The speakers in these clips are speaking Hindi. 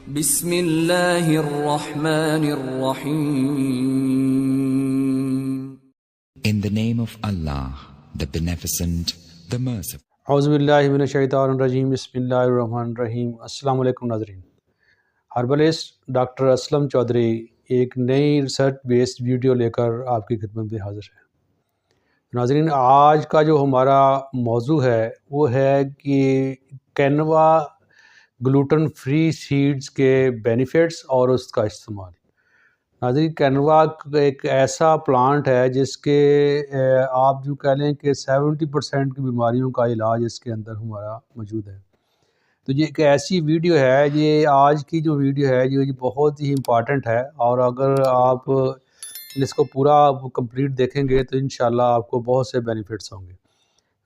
बिस्मिल्लाहिर्रहमानिर्रहीम। In the name of Allah, the Beneficent, the Merciful. औज़ुबिल्लाहिमिनश्शैतानिर्रजीम बिस्मिल्लाहिर्रहमानिर्रहीम। अस्सलाम वालेकुम नाज़रीन। हर्बलिस्ट डॉक्टर असलम चौधरी एक नई रिसर्च बेस्ड वीडियो लेकर आपकी खिदमत में हाज़िर है। नाज़रीन, आज का जो हमारा मौजू है वो है कि कैनवा ग्लूटेन फ्री सीड्स के बेनिफिट्स और उसका इस्तेमाल। नाज़रीन, कैनवा एक ऐसा प्लांट है जिसके आप जो कह लें कि 70% की बीमारियों का इलाज इसके अंदर हमारा मौजूद है। तो ये एक ऐसी वीडियो है, ये आज की जो वीडियो है ये बहुत ही इम्पॉर्टेंट है, और अगर आप इसको पूरा कंप्लीट देखेंगे तो इंशाल्लाह आपको बहुत से बेनिफिट्स होंगे।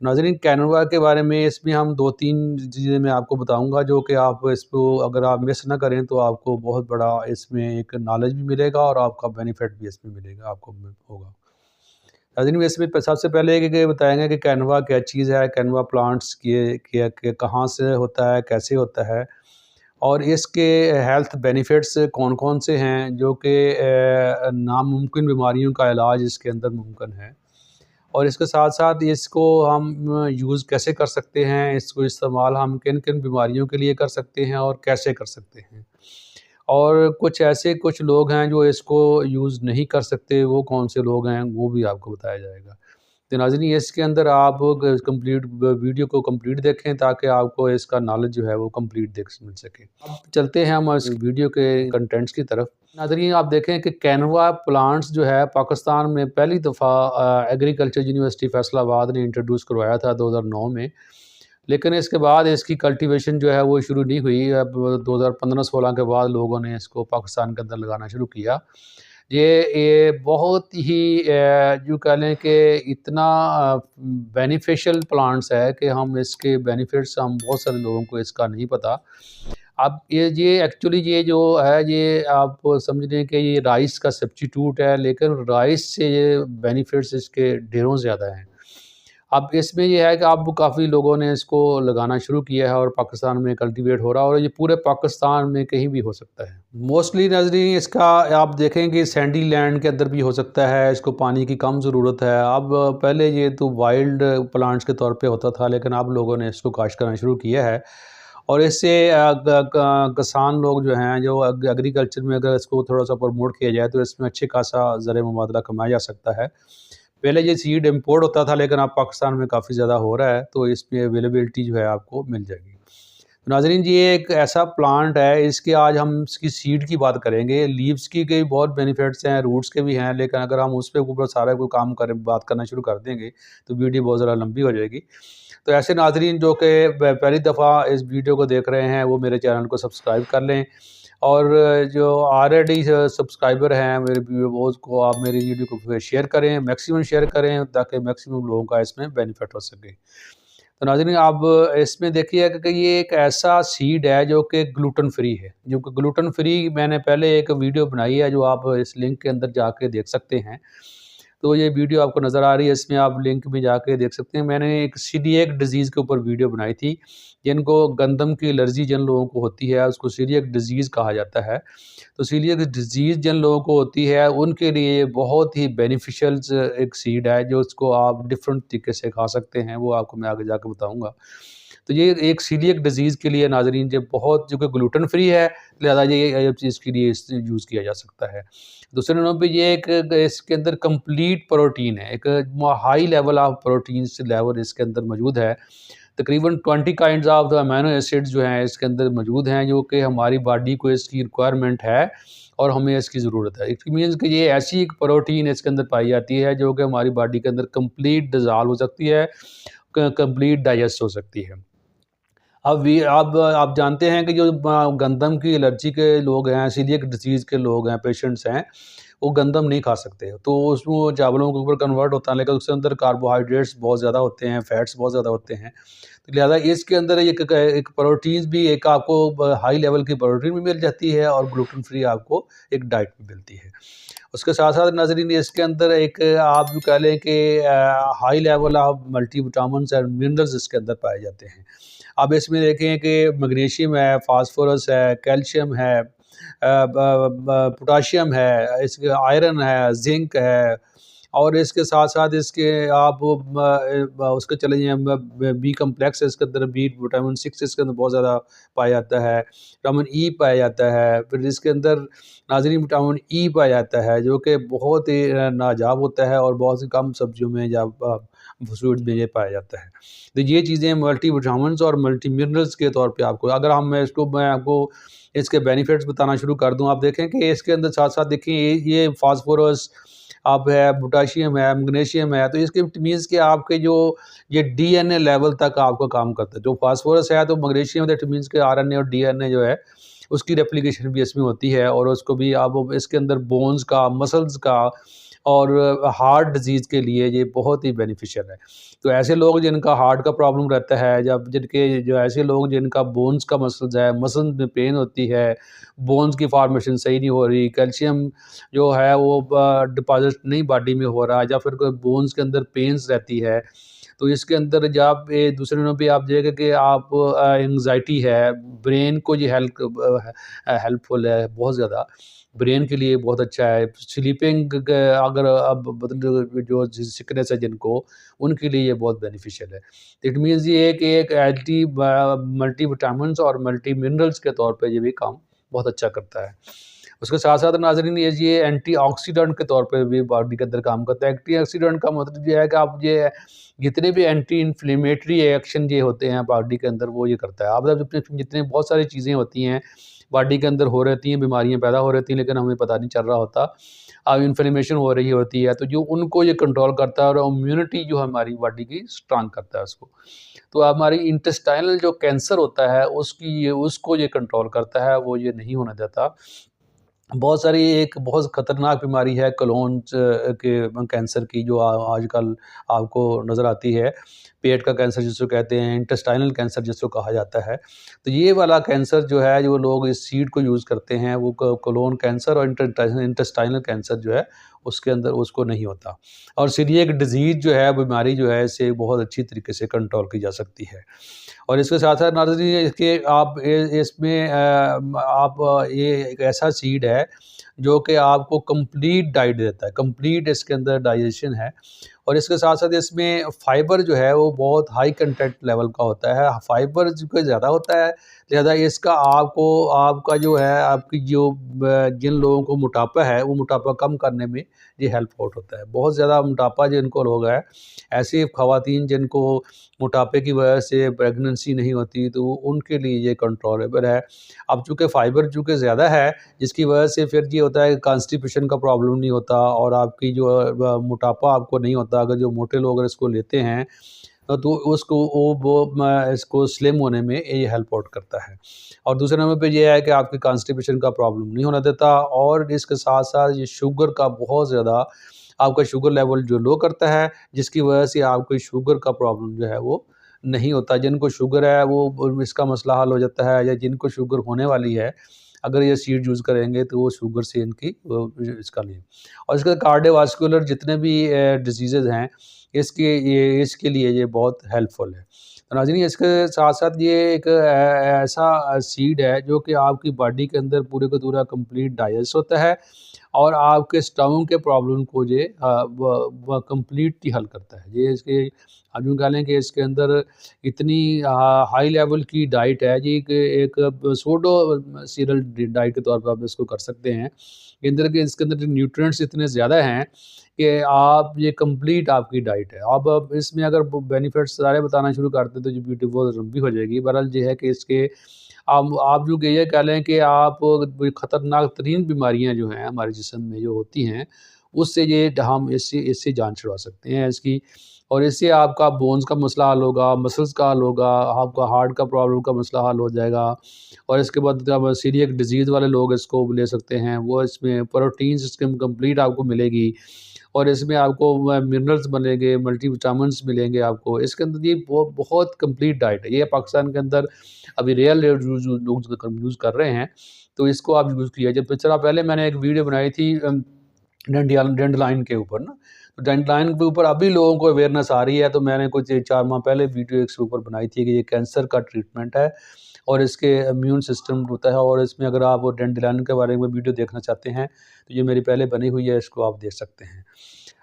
नाज़रीन, कैनवा के बारे में इसमें हम 2-3 चीज़ें मैं आपको बताऊंगा जो कि आप इसको अगर आप मिस ना करें तो आपको बहुत बड़ा इसमें एक नॉलेज भी मिलेगा और आपका बेनिफिट भी इसमें मिलेगा, आपको होगा। नाज़रीन, इसमें सबसे पहले कि बताएंगे कि कैनवा क्या चीज़ है, कैनवा प्लांट्स के कहाँ से होता है, कैसे होता है, और इसके हेल्थ बेनिफिट्स कौन कौन से हैं जो कि नामुमकिन बीमारियों का इलाज इसके अंदर मुमकिन है, और इसके साथ साथ इसको हम यूज़ कैसे कर सकते हैं, इसको इस्तेमाल हम किन किन बीमारियों के लिए कर सकते हैं और कैसे कर सकते हैं, और कुछ लोग हैं जो इसको यूज़ नहीं कर सकते, वो कौन से लोग हैं वो भी आपको बताया जाएगा। तो नाज़रीन, इसके अंदर आप कंप्लीट वीडियो को कंप्लीट देखें ताकि आपको इसका नॉलेज जो है वो कंप्लीट मिल सके। अब चलते हैं हम इस वीडियो के कंटेंट्स की तरफ। नाज़रीन, आप देखें कि कैनवा प्लांट्स जो है पाकिस्तान में पहली दफ़ा एग्रीकल्चर यूनिवर्सिटी फैसलाबाद ने इंट्रोड्यूस करवाया था 2009 में, लेकिन इसके बाद इसकी कल्टीवेशन जो है वो शुरू नहीं हुई। अब 2015-16 के बाद लोगों ने इसको पाकिस्तान के अंदर लगाना शुरू किया। ये बहुत ही जो कह लें कि इतना बेनिफिशियल प्लांट्स है कि हम इसके बेनिफिट्स हम बहुत सारे लोगों को इसका नहीं पता। अब ये एक्चुअली ये जो है ये आप समझ लें कि ये राइस का सब्स्टिट्यूट है, लेकिन राइस से ये बेनिफिट्स इसके ढेरों ज़्यादा हैं। अब इसमें ये है कि अब काफ़ी लोगों ने इसको लगाना शुरू किया है और पाकिस्तान में कल्टीवेट हो रहा है, और ये पूरे पाकिस्तान में कहीं भी हो सकता है। मोस्टली नाज़रीन इसका आप देखें कि सैंडी लैंड के अंदर भी हो सकता है, इसको पानी की कम ज़रूरत है। अब पहले ये तो वाइल्ड प्लांट्स के तौर पे होता था, लेकिन अब लोगों ने इसको काश्त करना शुरू किया है, और इससे किसान लोग जो हैं जो एग्रीकल्चर में अगर इसको थोड़ा सा प्रमोट किया जाए तो इसमें अच्छे खासा ज़र मुबादला कमाया जा सकता है। पहले ये सीड इम्पोर्ट होता था, लेकिन अब पाकिस्तान में काफ़ी ज़्यादा हो रहा है, तो इसमें अवेलेबिलिटी जो है आपको मिल जाएगी। तो नाज़रीन, ये एक ऐसा प्लांट है, इसके आज हम इसकी सीड की बात करेंगे। लीव्स की कई बहुत बेनिफिट्स हैं, रूट्स के भी हैं, लेकिन अगर हम उस पे ऊपर सारा कोई काम करें बात करना शुरू कर देंगे तो वीडियो बहुत ज़्यादा लंबी हो जाएगी। तो ऐसे नाज़रीन जो कि पहली दफ़ा इस वीडियो को देख रहे हैं वो मेरे चैनल को सब्सक्राइब कर लें, और जो ऑलरेडी सब्सक्राइबर हैं मेरे व्यूअर्स को आप मेरी वीडियो को शेयर करें, मैक्सिमम शेयर करें ताकि मैक्सिमम लोगों का इसमें बेनिफिट हो सके। तो नाज़रीन, आप इसमें देखिए कि ये एक ऐसा सीड है जो कि ग्लूटेन फ्री है। जो कि ग्लूटेन फ्री मैंने पहले एक वीडियो बनाई है जो आप इस लिंक के अंदर जाके देख सकते हैं। तो ये वीडियो आपको नज़र आ रही है, इसमें आप लिंक में जाके देख सकते हैं। मैंने एक सीलिएक डिज़ीज़ के ऊपर वीडियो बनाई थी, जिनको गंदम की एलर्जी जिन लोगों को होती है उसको सीलिएक डिज़ीज़ कहा जाता है। तो सीलिएक डिज़ीज़ जिन लोगों को होती है उनके लिए बहुत ही बेनिफिशियल एक सीड है जो उसको आप डिफरेंट तरीके से खा सकते हैं, वो आपको मैं आगे जाके बताऊँगा। तो ये एक सीलिएक डिज़ीज़ के लिए नाज़रीन जो बहुत जो कि ग्लूटेन फ्री है, लिहाजा ये चीज़ के लिए यूज़ किया जा सकता है। दूसरे नंबर पे ये एक इसके अंदर कंप्लीट प्रोटीन है, एक high level of protein level इसके अंदर मौजूद है। तकरीबन 20 kinds of the amino acids जो हैं इसके अंदर मौजूद हैं, जो कि हमारी बॉडी को इसकी रिक्वायरमेंट है और हमें इसकी ज़रूरत है। इट मीन्स कि ये ऐसी एक प्रोटीन इसके अंदर पाई जाती है जो कि हमारी बॉडी के अंदर कंप्लीट डिज़ॉल्व हो सकती है, कंप्लीट डाइजेस्ट हो सकती है। अब आप जानते हैं कि जो गंदम की एलर्जी के लोग हैं, सीलिएक डिजीज़ के लोग हैं, पेशेंट्स हैं, वो गंदम नहीं खा सकते। तो उसमें चावलों के ऊपर कन्वर्ट होता है, लेकिन उसके अंदर कार्बोहाइड्रेट्स बहुत ज़्यादा होते हैं, फैट्स बहुत ज़्यादा होते हैं। तो लिहाजा इसके अंदर एक प्रोटीन्स भी एक आपको हाई लेवल की प्रोटीन भी मिल जाती है और ग्लूटेन फ्री आपको एक डाइट भी मिलती है। उसके साथ साथ नाज़रीन इसके अंदर एक आप जो कह लें कि high level of multivitamins and minerals इसके अंदर पाए जाते हैं। अब इसमें देखें कि मैग्नीशियम है, फास्फोरस है, कैल्शियम है, पोटाशियम है, इसके आयरन है, ज़िंक है, और इसके साथ-साथ इसके आप उसके चले जाएँ बी कॉम्प्लेक्स है इसके अंदर, बी विटामिन 6 इसके अंदर बहुत ज़्यादा पाया जाता है, विटामिन ई पाया जाता है, फिर इसके अंदर नाज़रीन विटामिन ई पाया जाता है जो कि बहुत ही नायाब होता है और बहुत सी कम सब्जियों में या फ्रूट्स में ये पाया जाता है। तो ये चीज़ें मल्टी विटामिन्स और मल्टी मिनरल्स के तौर पे आपको, अगर हम मैं आपको इसके बेनिफिट्स बताना शुरू कर दूँ, आप देखें कि इसके अंदर साथ-साथ देखिए ये फास्फोरस अब है, पोटेशियम है, मैग्नीशियम है, तो इसके इट मीन्स कि आपके जो ये डीएनए लेवल तक आपका काम करता है। जो फास्फोरस है तो मैग्नीशियम दैट मीन्स कि आरएनए और डीएनए जो है उसकी रेप्लिकेशन भी इसमें होती है और उसको भी आप इसके अंदर बोन्स का, मसल्स का और हार्ट डिज़ीज़ के लिए ये बहुत ही बेनिफिशियल है। तो ऐसे लोग जिनका हार्ट का प्रॉब्लम रहता है, जब जिनके जो ऐसे लोग जिनका बोन्स का मसल्स है, मसल्स में पेन होती है, बोन्स की फॉर्मेशन सही नहीं हो रही, कैल्शियम जो है वो डिपॉज़िट नहीं बॉडी में हो रहा, या फिर कोई बोन्स के अंदर पेन्स रहती है, तो इसके अंदर जब ये दूसरे नंबर पे आप देखिए कि आप एंग्ज़ायटी है, ब्रेन को ये हेल्पफुल है बहुत ज़्यादा, ब्रेन के लिए बहुत अच्छा है। स्लीपिंग अगर अब मतलब जो सिकनेस है जिनको, उनके लिए ये बहुत बेनिफिशियल है। इट मीन्स ये है कि एक मल्टी विटामिन्स और मल्टी मिनरल्स के तौर पे ये भी काम बहुत अच्छा करता है। उसके साथ-साथ नाज़रीन ये एंटीऑक्सीडेंट के तौर पे भी बॉडी के अंदर काम करता है। एंटीऑक्सीडेंट का मतलब ये है कि आप ये जितने भी एंटी इन्फ्लेमेटरी रिएक्शन ये होते हैं बॉडी के अंदर, वो ये करता है। आप जब जितने बहुत सारी चीज़ें होती हैं बॉडी के अंदर हो रहती हैं, बीमारियाँ पैदा हो रहती हैं, लेकिन हमें पता नहीं चल रहा होता। अब इन्फ्लेमेशन हो रही होती है, तो जो उनको ये कंट्रोल करता है और इम्यूनिटी जो हमारी बॉडी की स्ट्रॉन्ग करता है उसको। तो हमारी इंटेस्टाइनल जो कैंसर होता है उसको ये कंट्रोल करता है, वो ये नहीं होने देता। बहुत सारी एक बहुत ख़तरनाक बीमारी है के कैंसर की जो आजकल आपको नज़र आती है। पेट का कैंसर जिसको कहते हैं, इंटेस्टाइनल कैंसर जिसको कहा जाता है। तो ये वाला कैंसर जो है, जो लोग इस सीड को यूज़ करते हैं, वो कोलोन कैंसर और इंटेस्टाइनल कैंसर जो है, उसके अंदर उसको नहीं होता। और सीलिएक डिज़ीज़ जो है, बीमारी जो है, इसे बहुत अच्छी तरीके से कंट्रोल की जा सकती है। और इसके साथ-साथ नाज़रीन इसके आप इसमें आप ये एक ऐसा सीड है जो कि आपको कंप्लीट डाइट देता है, कंप्लीट इसके अंदर डाइजेशन है। और इसके साथ-साथ इसमें फाइबर जो है वो बहुत हाई कंटेंट लेवल का होता है। फाइबर जो ज़्यादा होता है, लिहाज़ा इसका आपका जो है आपकी जो जिन लोगों को मोटापा है, वो मोटापा कम करने में ये हेल्प आउट होता है। बहुत ज़्यादा मोटापा जिनको लोग है, ऐसी ख़वातीन जिनको मोटापे की वजह से प्रेगनेंसी नहीं होती, तो उनके लिए ये कंट्रोलेबल है। अब चूँकि फ़ाइबर चूँकि ज़्यादा है, जिसकी वजह से फिर ये होता है कॉन्स्टिपेशन का प्रॉब्लम नहीं होता और आपकी जो मोटापा आपको नहीं होता। अगर जो मोटे लोग अगर इसको लेते हैं तो उसको वो इसको स्लिम होने में ये हेल्प आउट करता है। और दूसरे नंबर पे ये है कि आपकी कॉन्स्टिपेशन का प्रॉब्लम नहीं होने देता, और इसके साथ-साथ ये शुगर का बहुत ज़्यादा आपका शुगर लेवल जो लो करता है, जिसकी वजह से आपको शुगर का प्रॉब्लम जो है वो नहीं होता। जिनको शुगर है वो इसका मसला हल हो जाता है, या जिनको शुगर होने वाली है, अगर ये सीड यूज़ करेंगे तो वो शुगर से इनकी इसका नहीं। और इसके कार्डियोवास्कुलर जितने भी डिसीज़ेज़ हैं, इसके लिए ये बहुत हेल्पफुल है। तो नाज़रीन इसके साथ-साथ ये एक ऐसा सीड है जो कि आपकी बॉडी के अंदर पूरे का पूरा कंप्लीट डाइजेस्ट होता है और आपके स्टमक के प्रॉब्लम को ये व कंप्लीटली हल करता है। ये इसके आप यूँ कह लें कि इसके अंदर इतनी हाई लेवल की डाइट है जी कि एक सूडो सीरल डाइट के तौर पर आप इसको कर सकते हैं। इसके अंदर जो न्यूट्रिएंट्स इतने ज़्यादा हैं कि आप ये कंप्लीट आपकी डाइट है। अब इसमें अगर बेनिफिट्स सारे बताना शुरू करते हैं तो ये वीडियो बहुत लंबी हो जाएगी। बहरहाल ये है कि इसके आप जो कि ये कह लें कि आप ख़तरनाक तरीन बीमारियाँ जो हैं हमारे जिस्म में जो होती हैं, उससे ये हम इससे जान छुड़वा सकते हैं इसकी। और इससे आपका बोन्स का मसला हल होगा, मसल्स का हल होगा, आपका हार्ट का प्रॉब्लम का मसला हल हो जाएगा। और इसके बाद जब सीलिएक डिज़ीज़ वाले लोग इसको ले सकते हैं, वो इसमें प्रोटीन्स इसके कंप्लीट आपको मिलेगी। और इसमें आपको मिनरल्स मिलेंगे, मल्टीविटामिन्स मिलेंगे आपको। इसके अंदर ये बहुत कंप्लीट डाइट है। ये पाकिस्तान के अंदर अभी रियल लोग यूज़ कर रहे हैं, तो इसको आप यूज़ किया। जब पिछला पहले मैंने एक वीडियो बनाई थी डैंडलाइन के ऊपर ना। तो डैंडलाइन के ऊपर अभी लोगों को अवेयरनेस आ रही है, तो मैंने कुछ 4 माह पहले वीडियो इसके ऊपर बनाई थी कि ये कैंसर का ट्रीटमेंट है और इसके इम्यून सिस्टम होता है, और इसमें अगर आप डैंडलाइन के बारे में वीडियो देखना चाहते हैं तो ये मेरी पहले बनी हुई है, इसको आप देख सकते हैं।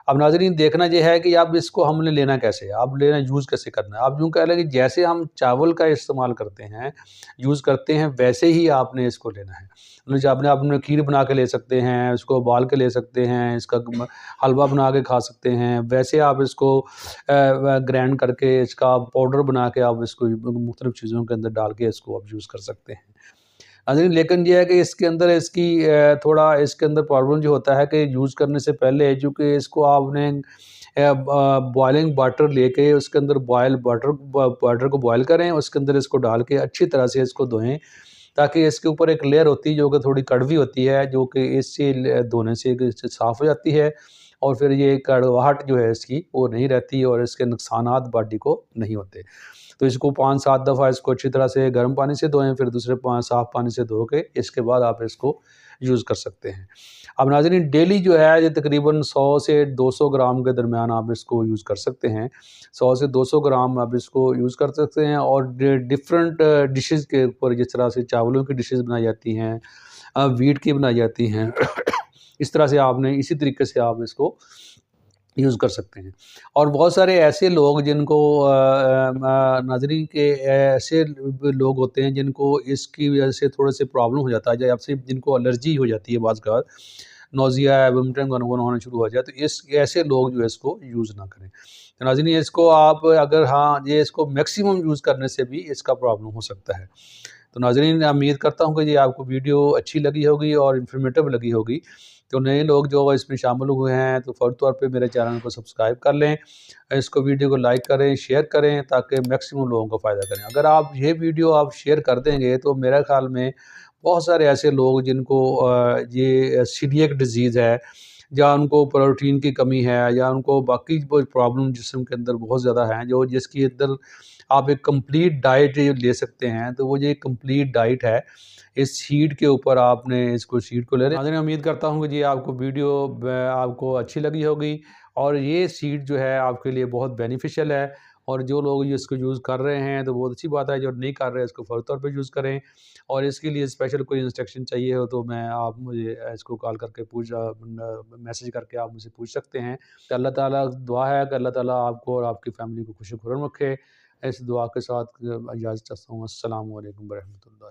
अब नाज़रीन देखना ये है कि अब इसको हमने लेना कैसे है, अब लेना यूज़ कैसे करना है। आप यूँ कह लें कि जैसे हम चावल का इस्तेमाल करते हैं, यूज़ करते हैं, वैसे ही आपने इसको लेना है। मतलब जो आपने खीर बना के ले सकते हैं, उसको उबाल के ले सकते हैं, इसका हलवा बना के खा सकते हैं, वैसे आप इसको ग्राइंड करके इसका पाउडर बना के आप इसको मुख्तलिफ़ चीज़ों के अंदर डाल के इसको आप यूज़ कर सकते हैं। लेकिन ये है कि इसके अंदर इसकी थोड़ा इसके अंदर प्रॉब्लम जो होता है कि यूज़ करने से पहले चूँकि इसको आपने बॉइलिंग वाटर लेके उसके अंदर वाटर को बॉयल करें, उसके अंदर इसको डाल के अच्छी तरह से इसको धोएँ, ताकि इसके ऊपर एक लेयर होती है जो कि थोड़ी कड़वी होती है, जो कि इससे धोने से साफ़ हो जाती है, और फिर ये कड़वाहट जो है इसकी वो नहीं रहती और इसके नुकसानात बॉडी को नहीं होते। तो इसको 5-7 दफ़ा इसको अच्छी तरह से गर्म पानी से धोएँ, फिर दूसरे साफ़ पानी से धो के इसके बाद आप इसको यूज़ कर सकते हैं। अब नाज़रीन डेली जो है ये तकरीबन 100 से 200 ग्राम के दरमियान आप इसको यूज़ कर सकते हैं। 100 से 200 ग्राम आप इसको यूज़ कर सकते हैं, और डिफ़रेंट डिशेज़ के ऊपर जिस तरह से चावलों की डिशेज़ बनाई जाती हैं, व्हीट की बनाई जाती हैं इस तरह से आपने इसी तरीके से आप इसको यूज़ कर सकते हैं। और बहुत सारे ऐसे लोग जिनको नाज़रीन के ऐसे लोग होते हैं जिनको इसकी वजह से थोड़े-से प्रॉब्लम हो जाता है, या आपसे जिनको एलर्जी हो जाती है बाज़-औक़ात, नौज़िया, वोमिटिंग होना शुरू हो जाए, तो इस ऐसे लोग जो है इसको यूज़ ना करें। तो नाज़रीन इसको आप अगर ये इसको मैक्सिमम यूज़ करने से भी इसका प्रॉब्लम हो सकता है। तो नाज़रीन उम्मीद करता हूँ कि ये आपको वीडियो अच्छी लगी होगी और इन्फॉर्मेटिव लगी होगी। तो नए लोग जो इसमें शामिल हुए हैं तो फ़ौरी तौर पे मेरे चैनल को सब्सक्राइब कर लें, इसको वीडियो को लाइक करें, शेयर करें, ताकि मैक्सिमम लोगों को फ़ायदा करें। अगर आप ये वीडियो आप शेयर कर देंगे तो मेरे ख़्याल में बहुत सारे ऐसे लोग जिनको ये सीलिएक डिज़ीज़ है, या उनको प्रोटीन की कमी है, या उनको बाकी कोई प्रॉब्लम जिस्म के अंदर बहुत ज़्यादा हैं, जो जिसके अंदर आप एक कंप्लीट डाइट ये ले सकते हैं, तो वो ये कंप्लीट डाइट है। इस शीट के ऊपर आपने इसको शीट को ले लें। मैं उम्मीद करता हूँ कि ये आपको वीडियो आपको अच्छी लगी होगी, और ये शीट जो है आपके लिए बहुत बेनिफिशियल है, और जो लोग ये इसको यूज़ कर रहे हैं तो बहुत अच्छी बात है, जो नहीं कर रहे हैं इसको फ़ौरी तौर पे यूज़ करें। और इसके लिए स्पेशल कोई इंस्ट्रक्शन चाहिए हो तो आप मुझे इसको कॉल करके मैसेज करके आप मुझसे पूछ सकते हैं। तो अल्लाह ताला दुआ है कि अल्लाह ताला आपको और आपकी फ़ैमिली को खुश-खुर्रम रखे। इस दुआ के साथ इजाज़त चाहता हूँ। अस्सलामु अलैकुम व रहमतुल्लाह।